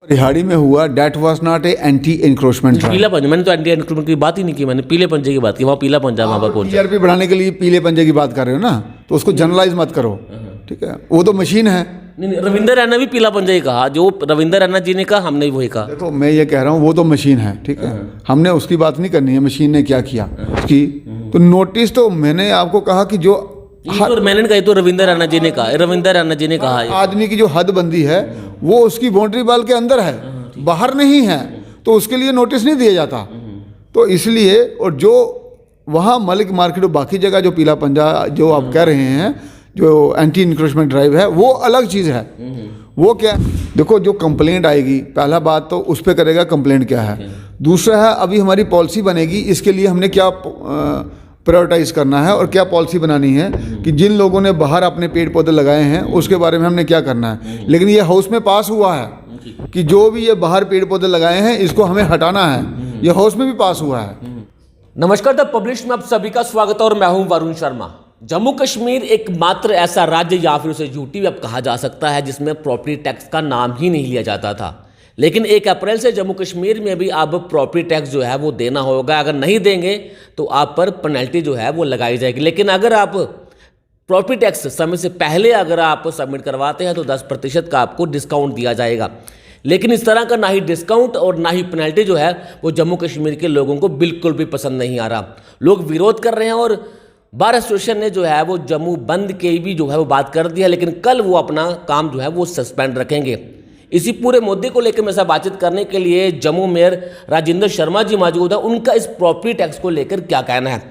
रिहाड़ी में हुआ, that was not a anti encroachment drive. पीला पंजा, मैंने तो एंटी इंक्रोचमेंट की बात ही नहीं की, मैंने पीले पंजे की बात की। वहाँ पीला पंजा वहाँ पर पहुंचा। टीआरपी बढ़ाने के लिए पीले पंजे की बात कर रहे हो ना, तो उसको जनरलाइज मत करो, ठीक है। वो तो मशीन है। नहीं, रविंदर रैना भी पीला पंजा ही कहा, जो रविंदर रैना जी ने कहा हमने भी वही कहा। देखो मैं ये कह रहा हूँ वो तो मशीन है, ठीक है। हमने उसकी बात नहीं करनी है, मशीन ने क्या किया उसकी। तो नोटिस तो मैंने आपको कहा कि जो तो मैंने कही तो रविंदर रैना जी ने कहा, रविंदर रैना जी ने कहा है। आदमी की जो हद बंदी है वो उसकी बाउंड्री वाल के अंदर है, बाहर नहीं है, तो उसके लिए नोटिस नहीं दिया जाता। तो इसलिए, और जो वहाँ मलिक मार्केट और बाकी जगह जो पीला पंजा जो आप कह रहे हैं, जो एंटी इंक्रोचमेंट ड्राइव है, वो अलग चीज़ है। वो क्या, देखो जो कंप्लेंट आएगी, पहला बात तो उस पर करेगा कंप्लेंट क्या है। दूसरा है अभी हमारी पॉलिसी बनेगी, इसके लिए हमने क्या प्रायोरिटाइज करना है और क्या पॉलिसी बनानी है कि जिन लोगों ने बाहर अपने पेड़ पौधे लगाए हैं उसके बारे में हमने क्या करना है। लेकिन ये हाउस में पास हुआ है कि जो भी ये बाहर पेड़ पौधे लगाए हैं इसको हमें हटाना है, ये हाउस में भी पास हुआ है। नमस्कार, द पब्लिश में आप सभी का स्वागत है और मैं हूं वरुण शर्मा। जम्मू कश्मीर एकमात्र ऐसा राज्य या फिर उसे यूटी अब कहा जा सकता है जिसमें प्रॉपर्टी टैक्स का नाम ही नहीं लिया जाता था। लेकिन 1 अप्रैल से जम्मू कश्मीर में भी अब प्रॉपर्टी टैक्स जो है वो देना होगा। अगर नहीं देंगे तो आप पर पेनल्टी जो है वो लगाई जाएगी। लेकिन अगर आप प्रॉपर्टी टैक्स समय से पहले अगर आप सबमिट करवाते हैं तो 10% का आपको डिस्काउंट दिया जाएगा। लेकिन इस तरह का ना ही डिस्काउंट और ना ही पेनल्टी जो है वो जम्मू कश्मीर के लोगों को बिल्कुल भी पसंद नहीं आ रहा। लोग विरोध कर रहे हैं और बार एसोसिएशन ने जो है वो जम्मू बंद की भी जो है वो बात कर दी है। लेकिन कल वो अपना काम जो है वो सस्पेंड रखेंगे। इसी पूरे मुद्दे को लेकर मेरे साथ बातचीत करने के लिए जम्मू मेयर राजेंद्र शर्मा जी मौजूद है। उनका इस प्रॉपर्टी टैक्स को लेकर क्या कहना है,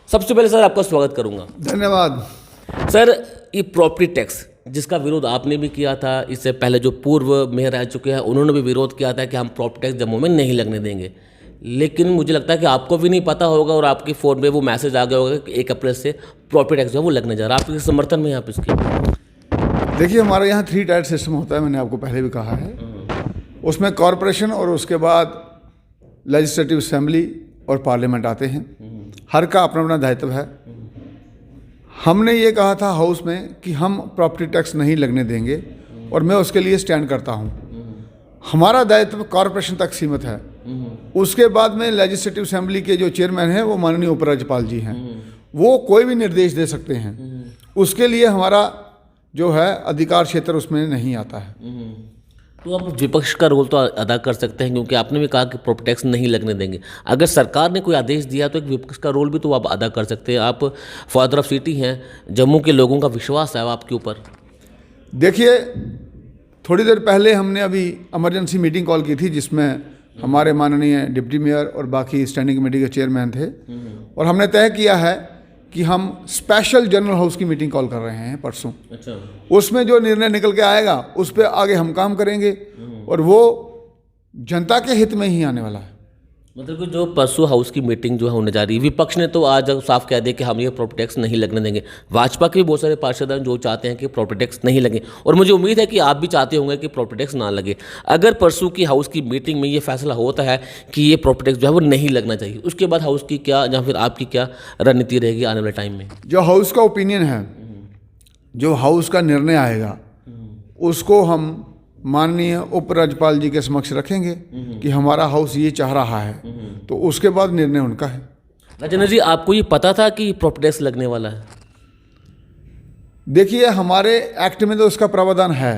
सबसे पहले सर आपका स्वागत करूंगा। धन्यवाद सर। ये प्रॉपर्टी टैक्स जिसका विरोध आपने भी किया था, इससे पहले जो पूर्व मेयर रह चुके हैं उन्होंने भी विरोध किया था कि हम प्रॉपर्टी टैक्स जम्मू में नहीं लगने देंगे। लेकिन मुझे लगता है कि आपको भी नहीं पता होगा और आपके फ़ोन में वो मैसेज आ गया होगा कि 1 अप्रैल से प्रॉपर्टी टैक्स जो है वो लगने जा रहा है। आपके समर्थन में आप इसके देखिए, हमारे यहाँ 3 टायर सिस्टम होता है, मैंने आपको पहले भी कहा है। उसमें कॉरपोरेशन और उसके बाद लेजिस्लेटिव असेंबली और पार्लियामेंट आते हैं। हर का अपना अपना दायित्व है। हमने ये कहा था हाउस में कि हम प्रॉपर्टी टैक्स नहीं लगने देंगे और मैं उसके लिए स्टैंड करता हूँ। हमारा दायित्व कॉरपोरेशन तक सीमित है। उसके बाद में लेजिस्लेटिव असेंबली के जो चेयरमैन हैं वो माननीय उपराज्यपाल जी हैं, वो कोई भी निर्देश दे सकते हैं। उसके लिए हमारा जो है अधिकार क्षेत्र उसमें नहीं आता है। तो आप विपक्ष का रोल तो अदा कर सकते हैं, क्योंकि आपने भी कहा कि प्रॉपर्टी टैक्स नहीं लगने देंगे। अगर सरकार ने कोई आदेश दिया तो एक विपक्ष का रोल भी तो आप अदा कर सकते हैं। आप फादर ऑफ सिटी हैं, जम्मू के लोगों का विश्वास है आपके ऊपर। देखिए, थोड़ी देर पहले हमने अभी इमरजेंसी मीटिंग कॉल की थी जिसमें हमारे माननीय डिप्टी मेयर और बाकी स्टैंडिंग कमेटी के चेयरमैन थे, और हमने तय किया है कि हम स्पेशल जनरल हाउस की मीटिंग कॉल कर रहे हैं परसों। अच्छा। उसमें जो निर्णय निकल के आएगा उस पर आगे हम काम करेंगे और वो जनता के हित में ही आने वाला है। मतलब कि जो परसों हाउस की मीटिंग जो है होने जा रही है, विपक्ष ने तो आज साफ कह दिया कि हम ये प्रॉपर्टी टैक्स नहीं लगने देंगे। भाजपा के भी बहुत सारे पार्षद हैं जो चाहते हैं कि प्रॉपर्टी टैक्स नहीं लगे, और मुझे उम्मीद है कि आप भी चाहते होंगे कि प्रॉपर्टी टैक्स ना लगे। अगर परसों की हाउस की मीटिंग में ये फैसला होता है कि ये प्रॉपर्टी टैक्स जो है वो नहीं लगना चाहिए, उसके बाद हाउस की क्या या फिर आपकी क्या रणनीति रहेगी आने वाले टाइम में? जो हाउस का ओपिनियन है, जो हाउस का निर्णय आएगा, उसको हम माननीय उपराज्यपाल जी के समक्ष रखेंगे कि हमारा हाउस ये चाह रहा है, तो उसके बाद निर्णय उनका है। राजेंद्र जी, आपको ये पता था कि प्रॉपर्टी टैक्स लगने वाला है? देखिए, हमारे एक्ट में तो उसका प्रावधान है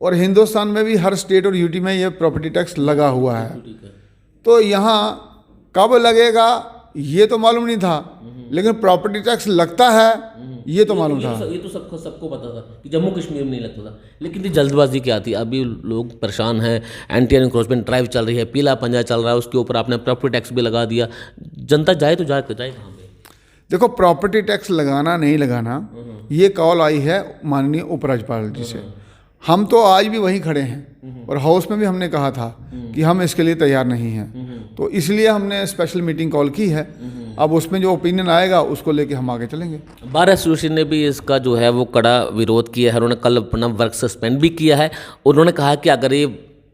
और हिंदुस्तान में भी हर स्टेट और यूटी में ये प्रॉपर्टी टैक्स लगा हुआ है। तो यहाँ कब लगेगा ये तो मालूम नहीं था, लेकिन प्रॉपर्टी टैक्स लगता है ये तो मालूम था। ये तो सबको पता था कि जम्मू कश्मीर में नहीं लगता था। लेकिन ये जल्दबाजी क्या थी? अभी लोग परेशान हैं, एंटी इंक्रोचमेंट ड्राइव चल रही है, पीला पंजा चल रहा है, उसके ऊपर आपने प्रॉपर्टी टैक्स भी लगा दिया। जनता जाए तो जाए कहाँ पे? देखो, प्रॉपर्टी टैक्स लगाना नहीं लगाना ये कॉल आई है माननीय उपराज्यपाल जी से। हम तो आज भी वहीं खड़े हैं और हाउस में भी हमने कहा था कि हम इसके लिए तैयार नहीं हैं। तो इसलिए हमने स्पेशल मीटिंग कॉल की है। अब उसमें जो ओपिनियन आएगा उसको लेके हम आगे चलेंगे। बार एसोसिएशन ने भी इसका जो है वो कड़ा विरोध किया है। उन्होंने कल अपना वर्क सस्पेंड भी किया है। उन्होंने कहा कि अगर ये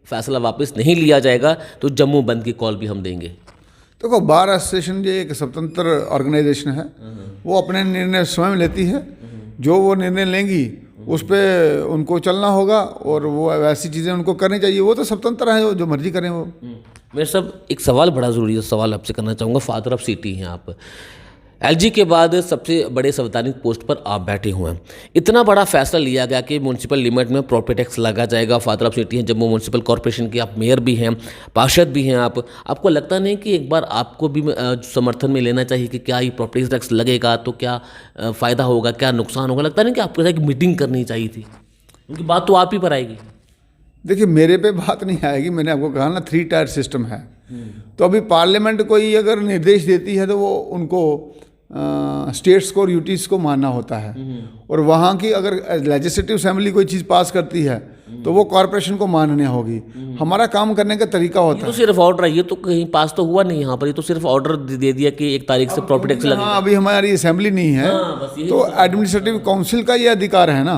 फैसला वापस नहीं लिया जाएगा तो जम्मू बंद की कॉल भी हम देंगे। देखो, बार एसोसिएशन जो एक स्वतंत्र ऑर्गेनाइजेशन है, वो अपने निर्णय स्वयं लेती है। जो वो निर्णय लेंगी उस पर उनको चलना होगा और वो वैसी चीज़ें उनको करनी चाहिए। वो तो स्वतंत्र है, जो मर्जी करें वो। मेरे साहब एक सवाल बड़ा ज़रूरी है, सवाल आपसे करना चाहूँगा। फादर ऑफ सिटी हैं आप, एलजी के बाद सबसे बड़े संवैधानिक पोस्ट पर आप बैठे हुए हैं। इतना बड़ा फैसला लिया गया कि म्यूनसिपल लिमिट में प्रॉपर्टी टैक्स लगा जाएगा। फादर ऑफ सिटी हैं, जम्मू म्यूनसिपल कॉर्पोरेशन के आप मेयर भी हैं, पार्षद भी हैं आपको लगता नहीं कि एक बार आपको भी समर्थन में लेना चाहिए कि क्या ये प्रॉपर्टी टैक्स लगेगा तो क्या फ़ायदा होगा, क्या नुकसान होगा? लगता नहीं कि आपको एक मीटिंग करनी चाहिए थी, क्योंकि बात तो आप ही पर आएगी। देखिए, मेरे पे बात नहीं आएगी। मैंने आपको कहा ना 3 टायर सिस्टम है। तो अभी पार्लियामेंट कोई अगर निर्देश देती है तो वो उनको स्टेट्स को और यूटीज़ को मानना होता है। और वहाँ की अगर लेजिस्लेटिव असेंबली कोई चीज़ पास करती है तो वो कॉरपोरेशन को माननी होगी। हमारा काम करने का तरीका होता है। तो सिर्फ ऑर्डर है, ये तो कहीं पास तो हुआ नहीं यहाँ पर, ये तो सिर्फ ऑर्डर दे दिया कि 1 तारीख से प्रॉपर्टी टैक्स लगेगा। हाँ, अभी हमारी असेंबली नहीं है। तो एडमिनिस्ट्रेटिव काउंसिल का ये अधिकार है ना।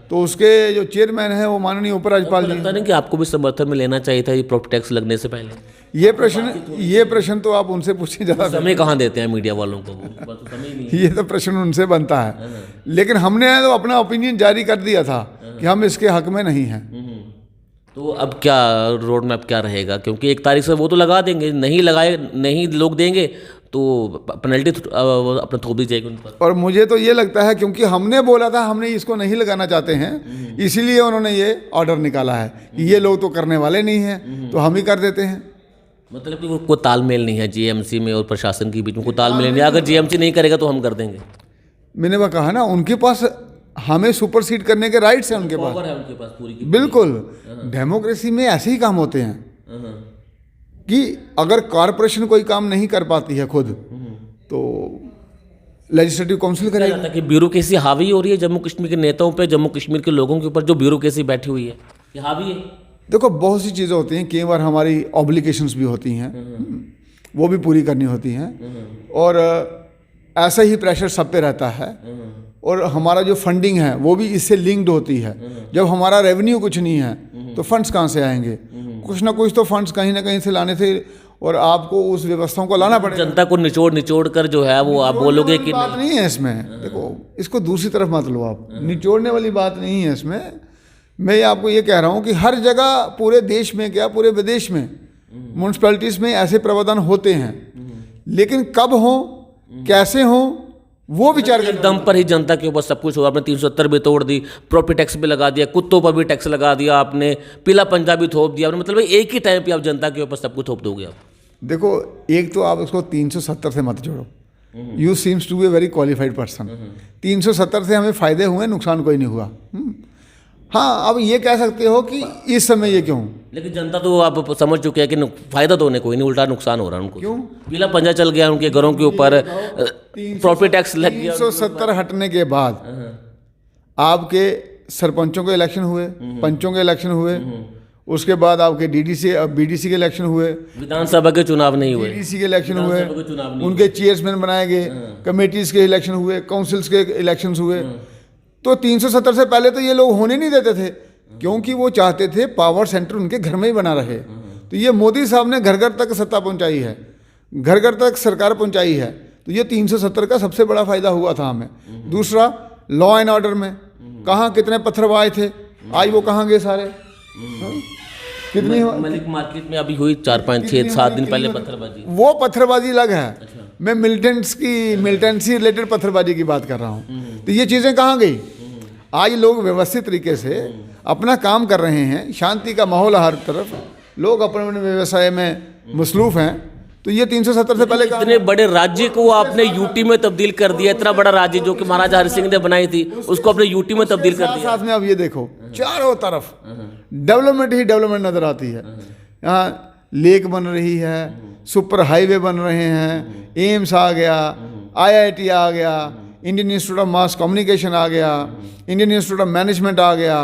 तो उसके जो चेयरमैन है वो माननीय उपराज्यपाल जी। लगता नहीं कि आपको भी समर्थन में लेना चाहिए था ये प्रॉपर्टी टैक्स लगने से पहले? ये प्रश्न तो आप उनसे पूछिए। ज़्यादा समय कहाँ देते हैं मीडिया वालों को, वो तो समय नहीं है। ये तो प्रश्न उनसे बनता है। लेकिन हमने तो अपना ओपिनियन जारी कर दिया था कि हम इसके हक में नहीं हैं। तो अब क्या रोड मैप क्या रहेगा? क्योंकि 1 तारीख से वो तो लगा देंगे, नहीं लगाए, नहीं लोग देंगे तो पेनल्टी अपना थोप दी जाएगी उन पर। और मुझे तो ये लगता है क्योंकि हमने बोला था हमने इसको नहीं लगाना चाहते हैं, इसीलिए उन्होंने ये ऑर्डर निकाला है कि ये लोग तो करने वाले नहीं हैं तो हम ही कर देते हैं। मतलब कि कोई तालमेल नहीं है जीएमसी में और प्रशासन के बीच में, कोई तालमेल नहीं है। अगर जीएमसी नहीं करेगा तो हम कर देंगे। मैंने वो कहा ना, उनके पास हमें सुपरसीड करने के राइट्स हैं, उनके पास है, उनके पास पूरी की बिल्कुल। डेमोक्रेसी में ऐसे ही काम होते हैं कि अगर कॉरपोरेशन कोई काम नहीं कर पाती है खुद तो लेजिस्लेटिव काउंसिल करेगा। कि ब्यूरोक्रेसी हावी हो रही है जम्मू कश्मीर के नेताओं पे, जम्मू कश्मीर के लोगों के ऊपर जो ब्यूरोक्रेसी बैठी हुई है, ये हावी है। देखो, बहुत सी चीज़ें होती हैं, कई बार हमारी ऑब्लिगेशंस भी होती हैं, वो भी पूरी करनी होती हैं। और ऐसा ही प्रेशर सब पे रहता है। और हमारा जो फंडिंग है वो भी इससे लिंक्ड होती है। जब हमारा रेवेन्यू कुछ नहीं है तो फंड्स कहाँ से आएंगे? कुछ ना कुछ तो फंड्स कहीं ना कहीं से लाने थे और आपको उस व्यवस्थाओं को लाना पड़ेगा। जनता को निचोड़ कर जो है वो आप बोलोगे कि बात नहीं है इसमें। देखो, इसको दूसरी तरफ मत लो आप, निचोड़ने वाली बात नहीं है इसमें। मैं आपको ये कह रहा हूँ कि हर जगह, पूरे देश में क्या पूरे विदेश में, म्यूनसिपैलिटीज़ में ऐसे प्रावधान होते हैं, लेकिन कब हों, कैसे हों, वो विचार कर। दम पर ही जनता के ऊपर सब कुछ हुआ। आपने 370 भी तोड़ दी, प्रॉपर्टी टैक्स भी लगा दिया, कुत्तों पर भी टैक्स लगा दिया आपने, पीला पंजा भी थोप दिया आपने। मतलब एक ही टाइम पे आप जनता के ऊपर सब कुछ थोप दोगे आप। देखो, एक तो आप उसको 370 से मत जोड़ो। You seems to be a very qualified person. 370 से हमें फ़ायदे हुए, नुकसान कोई नहीं हुआ। हाँ, अब ये कह सकते हो कि इस समय ये क्यों, लेकिन जनता तो आप समझ चुके हैं कि फायदा तो उन्हें कोई नहीं, उल्टा नुकसान हो रहा है उनको। क्यों? पीला पंजा चल गया उनके घरों के ऊपर, प्रॉपर्टी टैक्स लग गया। 370 हटने के बाद आपके सरपंचों के इलेक्शन हुए, पंचों के इलेक्शन हुए, उसके बाद आपके डीडीसी बीडीसी के इलेक्शन हुए, विधानसभा के चुनाव नहीं हुए, डीडीसी के इलेक्शन हुए, उनके चेयरमैन बनाए गए, कमेटीज के इलेक्शन हुए, काउंसिल्स के इलेक्शंस हुए। तो 370 से पहले तो ये लोग होने नहीं देते थे, क्योंकि वो चाहते थे पावर सेंटर उनके घर में ही बना रहे। तो ये मोदी साहब ने घर घर तक सत्ता पहुंचाई है, घर घर तक सरकार पहुंचाई है। तो ये 370 का सबसे बड़ा फायदा हुआ था हमें। दूसरा, लॉ एंड ऑर्डर में कहाँ कितने पत्थरबाज थे, आज वो कहाँ गए सारे? कितनी मलिक मार्केट में अभी हुई 4, 5, 6, 7 दिन पहले पत्थरबाजी। वो पत्थरबाजी अलग है। मैं मिलिटेंसी रिलेटेड पत्थरबाजी की बात कर रहा हूँ। तो ये चीज़ें कहाँ गई? आज लोग व्यवस्थित तरीके से अपना काम कर रहे हैं, शांति का माहौल हर तरफ, लोग अपने अपने व्यवसाय में मसरूफ़ हैं। तो ये 370 से पहले इतने बड़े राज्य को आपने यूटी में तब्दील कर दिया। इतना बड़ा राज्य जो कि महाराजा हरि सिंह ने बनाई थी, उसको अपने यूटी में तब्दील कर दिया। साथ में अब ये देखो, चारों तरफ डेवलपमेंट ही डेवलपमेंट नजर आती है। यहाँ लेक बन रही है, सुपर हाईवे बन रहे हैं, एम्स आ गया, IIT आ गया, Indian Institute of Mass Communication आ गया, इंडियन इंस्टीट्यूट ऑफ मैनेजमेंट आ गया।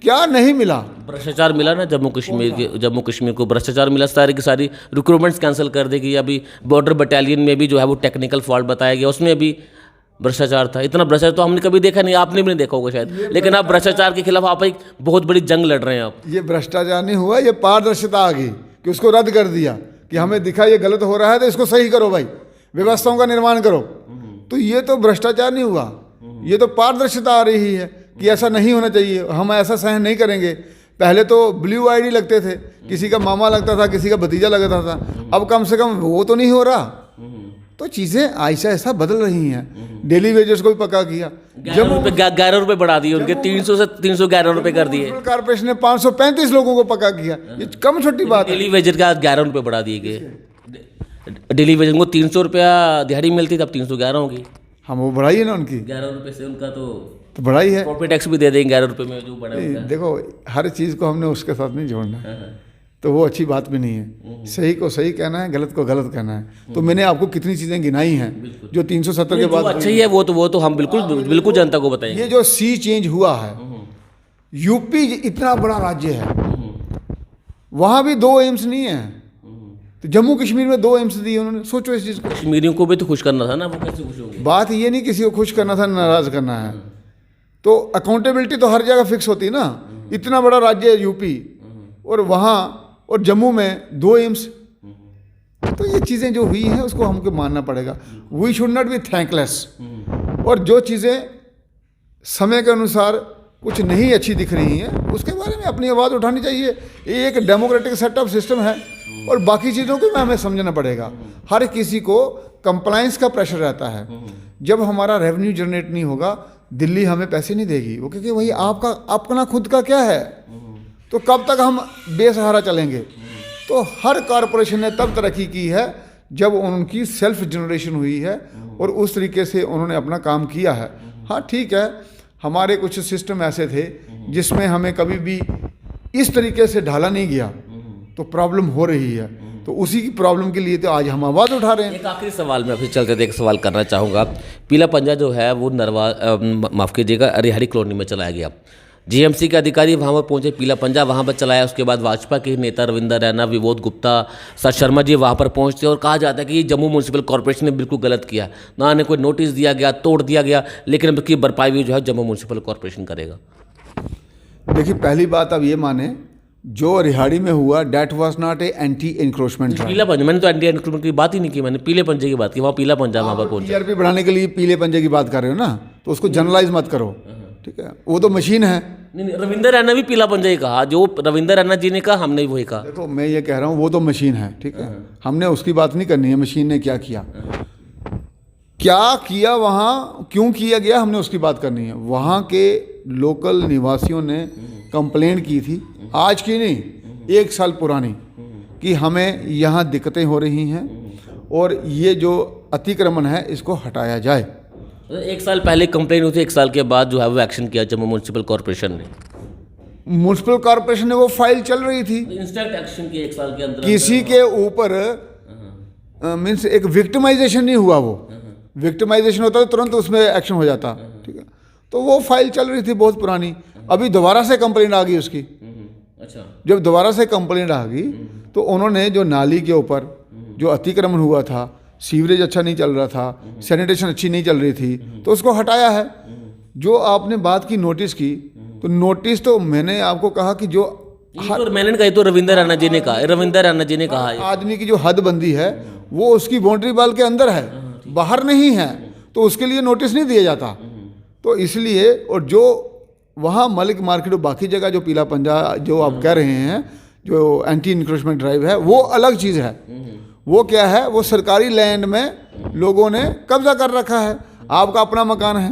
क्या नहीं मिला? भ्रष्टाचार मिला ना जम्मू कश्मीर को भ्रष्टाचार मिला। सारी की सारी रिक्रूटमेंट्स कैंसिल कर देगी। अभी बॉर्डर बटालियन में भी जो है वो टेक्निकल फॉल्ट बताया गया, उसमें भी भ्रष्टाचार था। इतना भ्रष्टाचार तो हमने कभी देखा नहीं, आपने भी नहीं देखा होगा शायद। लेकिन आप भ्रष्टाचार के खिलाफ आप एक बहुत बड़ी जंग लड़ रहे हैं आप। ये भ्रष्टाचार नहीं हुआ, ये पारदर्शिता आ गई कि उसको रद्द कर दिया कि हमें दिखा ये गलत हो रहा है तो इसको सही करो भाई, व्यवस्थाओं का निर्माण करो। तो ये तो भ्रष्टाचार नहीं हुआ, ये तो पारदर्शिता आ रही है। कि ऐसा नहीं होना चाहिए, हम ऐसा सहन नहीं करेंगे। पहले तो ब्लू आईडी लगते थे, किसी का मामा लगता था, किसी का भतीजा लगता था, अब कम से कम वो तो नहीं हो रहा। तो चीज़ें ऐसा ऐसा बदल रही हैं। डेली वेजेस को भी पक्का किया, जब 11 रुपये बढ़ा दिए उनके, 300 से 311 रुपये कर दिए। कॉर्पोरेशन ने 535 लोगों को पक्का किया, ये कम छोटी बात है। डेली वेजर का 11 रुपये बढ़ा दिए गए। डेली वेजर को 300 रुपया दिहाड़ी मिलती, तब 311 होगी। हम वो बढ़ाई है ना उनकी, 11 रुपये से उनका तो बढ़ाई है। प्रॉपर्टी टैक्स भी दे देंगे 11 रुपये में जो बढ़ा होगा। देखो, हर चीज़ को हमने उसके साथ नहीं जोड़ना, तो वो अच्छी बात भी नहीं है। सही को सही कहना है, गलत को गलत कहना है। तो मैंने आपको कितनी चीज़ें गिनाई हैं जो 370 के बाद अच्छा ही है, वो तो हम बिल्कुल जनता को बताएंगे। ये जो सी चेंज हुआ है, यूपी इतना बड़ा राज्य है, वहाँ भी 2 एम्स नहीं है, तो जम्मू कश्मीर में 2 एम्स दिए उन्होंने। सोचो इस चीज़ को। कश्मीरियों को भी तो खुश करना था ना, वो कैसे खुश होंगे? बात ये नहीं किसी को खुश करना था, नाराज़ करना है। तो अकाउंटेबिलिटी तो हर जगह फिक्स होती ना। इतना बड़ा राज्य है यूपी, और वहाँ और जम्मू में 2 एम्स। तो ये चीज़ें जो हुई हैं उसको हमको मानना पड़ेगा। We should not be thankless. और जो चीज़ें समय के अनुसार कुछ नहीं अच्छी दिख रही हैं, उसके बारे में अपनी आवाज़ उठानी चाहिए। ये एक डेमोक्रेटिक सेटअप सिस्टम है, और बाकी चीज़ों को भी हमें समझना पड़ेगा। हर किसी को कंप्लायंस का प्रेशर रहता है। जब हमारा रेवेन्यू जनरेट नहीं होगा, दिल्ली हमें पैसे नहीं देगी, वो क्योंकि वही आपका अपना खुद का क्या है, तो कब तक हम बेसहारा चलेंगे। तो हर कॉरपोरेशन ने तब तरक्की की है जब उनकी सेल्फ जनरेशन हुई है, और उस तरीके से उन्होंने अपना काम किया है। हाँ ठीक है, हमारे कुछ सिस्टम ऐसे थे जिसमें हमें कभी भी इस तरीके से ढाला नहीं गया, तो प्रॉब्लम हो रही है। तो उसी की प्रॉब्लम के लिए तो आज हम आवाज़ उठा रहे हैं। एक आखिरी सवाल मैं फिर चलते थे एक सवाल करना चाहूँगा। पीला पंजा जो है वो माफ़ कीजिएगा, अरिहरी कॉलोनी में चलाया गया। जीएमसी के अधिकारी वहाँ पर पहुँचे, पीला पंजा वहाँ पर चलाया। उसके बाद भाजपा के नेता रविंदर रैना, विबोध गुप्ता, सर शर्मा जी वहाँ पर पहुँचते, और कहा जाता है कि जम्मू म्यूनसिपल कॉर्पोरेशन ने बिल्कुल गलत किया, ना ने कोई नोटिस दिया गया, तोड़ दिया गया, लेकिन अब उसकी भरपाई भी जो है जम्मू म्यूनसिपल कॉर्पोरेशन करेगा। देखिए, पहली बात अब ये माने, जो रिहाड़ी में हुआ that was not a anti encroachment drive. पीला पंजा, मैंने तो एंटी एनक्रोचमेंट की बात ही नहीं की, मैंने पीले पंजे की बात की। वहाँ पीला पंजा वहाँ पर पहुँचा। टीआरपी बढ़ाने के लिए पीले पंजे की बात कर रहे हो ना, तो उसको जनरलाइज मत करो, ठीक है। वो तो मशीन है। नहीं, रविंदर रैना भी पीला पंजा ही कहा, जो रविंदर रैना जी ने कहा हमने भी वही कहा। देखो, मैं ये कह रहा हूँ वो तो मशीन है, ठीक है। हमने उसकी बात नहीं करनी है, मशीन ने क्या किया, क्या किया वहाँ, क्यों किया गया, हमने उसकी बात करनी है। वहाँ के लोकल निवासियों ने कंप्लेंट की थी, आज की नहीं, 1 साल पुरानी, कि हमें यहाँ दिक्कतें हो रही हैं और ये जो अतिक्रमण है इसको हटाया जाए। 1 साल पहले कंप्लेन हुई थी, 1 साल के बाद जो है वो एक्शन किया जम्मू म्यूनसिपल कॉर्पोरेशन ने। म्यूनसिपल कॉर्पोरेशन ने, वो फाइल चल रही थी, इंस्टेंट एक्शन किया 1 साल के अंदर। किसी के ऊपर मीन्स एक विक्टिमाइजेशन नहीं हुआ। वो विक्टिमाइजेशन होता तो तुरंत उसमें एक्शन हो जाता, ठीक है। तो वो फाइल चल रही थी बहुत पुरानी, अभी दोबारा से कंप्लेंट आ गई उसकी। अच्छा, जब दोबारा से कंप्लेंट आ गई तो उन्होंने जो नाली के ऊपर जो अतिक्रमण हुआ था, सीवरेज अच्छा नहीं चल रहा था, सैनिटेशन अच्छी नहीं चल रही थी, तो उसको हटाया है। जो आपने बात की नोटिस की, तो नोटिस तो मैंने आपको कहा कि जो तो मैंने कही तो रविंदर रैना जी ने कहा, रविंदर रैना जी ने कहा आदमी की जो हद बंदी है वो उसकी बाउंड्री वाल के अंदर है, बाहर नहीं है, तो उसके लिए नोटिस नहीं दिया जाता। तो इसलिए, और जो वहाँ मलिक मार्केट और बाकी जगह जो पीला पंजा जो आप कह रहे हैं, जो एंटी इंक्रोचमेंट ड्राइव है, वो अलग चीज़ है। वो क्या है, वो सरकारी लैंड में लोगों ने कब्जा कर रखा है। आपका अपना मकान है,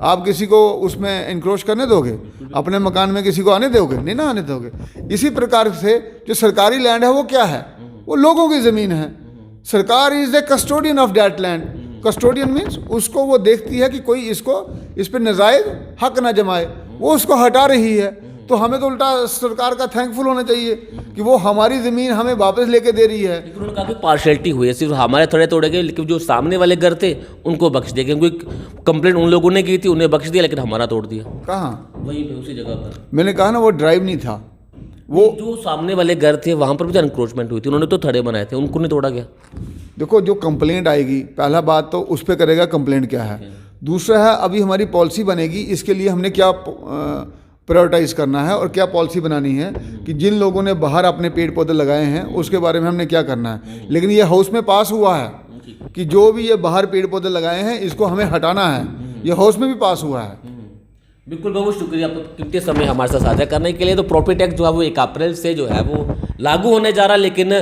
आप किसी को उसमें इंक्रोच करने दोगे? अपने मकान में किसी को आने दोगे? नहीं ना आने दोगे। इसी प्रकार से जो सरकारी लैंड है वो क्या है, वो लोगों की ज़मीन है। सरकार is the custodian of that land. Custodian means उसको वो देखती है कि कोई इसको इस पर नाजायज हक ना जमाए, वो उसको हटा रही है। तो हमें तो उल्टा सरकार का थैंकफुल होना चाहिए कि वो हमारी ज़मीन हमें वापस लेके दे रही है। लेकिन उन्होंने कहा कि पार्शियलिटी हुई है, सिर्फ हमारे थोड़े तोड़े गए, लेकिन जो सामने वाले घर थे उनको बख्श दिया, क्योंकि कंप्लेंट उन लोगों ने की थी, उन्हें बख्श दिया, लेकिन हमारा तोड़ दिया। कहाँ? वहीं पे उसी जगह पर। मैंने कहा ना, वो ड्राइव नहीं था, वो जो सामने वाले घर थे वहाँ पर भी तो एनक्रोचमेंट हुई थी, उन्होंने तो थड़े बनाए थे, उनको नहीं तोड़ा गया। देखो, जो कंप्लेंट आएगी, पहला बात तो उस पर करेगा कंप्लेंट क्या है। दूसरा है, अभी हमारी पॉलिसी बनेगी, इसके लिए हमने क्या प्रायोरिटाइज करना है और क्या पॉलिसी बनानी है कि जिन लोगों ने बाहर अपने पेड़ पौधे लगाए हैं उसके बारे में हमने क्या करना है। लेकिन ये हाउस में पास हुआ है कि जो भी ये बाहर पेड़ पौधे लगाए हैं इसको हमें हटाना है, ये हाउस में भी पास हुआ है। बिल्कुल, बहुत शुक्रिया आपका कीमती समय हमारे साथ साझा करने के लिए। तो प्रॉपर्टी टैक्स जो है वो 1 अप्रैल से जो है वो लागू होने जा रहा है, लेकिन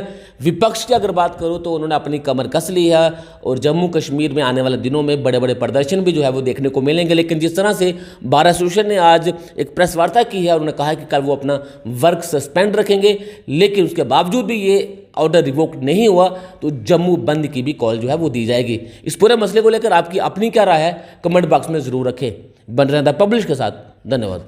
विपक्ष की अगर बात करूं तो उन्होंने अपनी कमर कस ली है और जम्मू कश्मीर में आने वाले दिनों में बड़े बड़े प्रदर्शन भी जो है वो देखने को मिलेंगे। लेकिन जिस तरह से बार एसोसिएशन ने आज एक प्रेस वार्ता की है और उन्होंने कहा है कि कल वो अपना वर्क सस्पेंड रखेंगे, लेकिन उसके बावजूद भी ये ऑर्डर रिवोक नहीं हुआ तो जम्मू बंद की भी कॉल जो है वो दी जाएगी। इस पूरे मसले को लेकर आपकी अपनी क्या राय है, कमेंट बॉक्स में ज़रूर रखें। बन रहे द पब्लिश के साथ, धन्यवाद।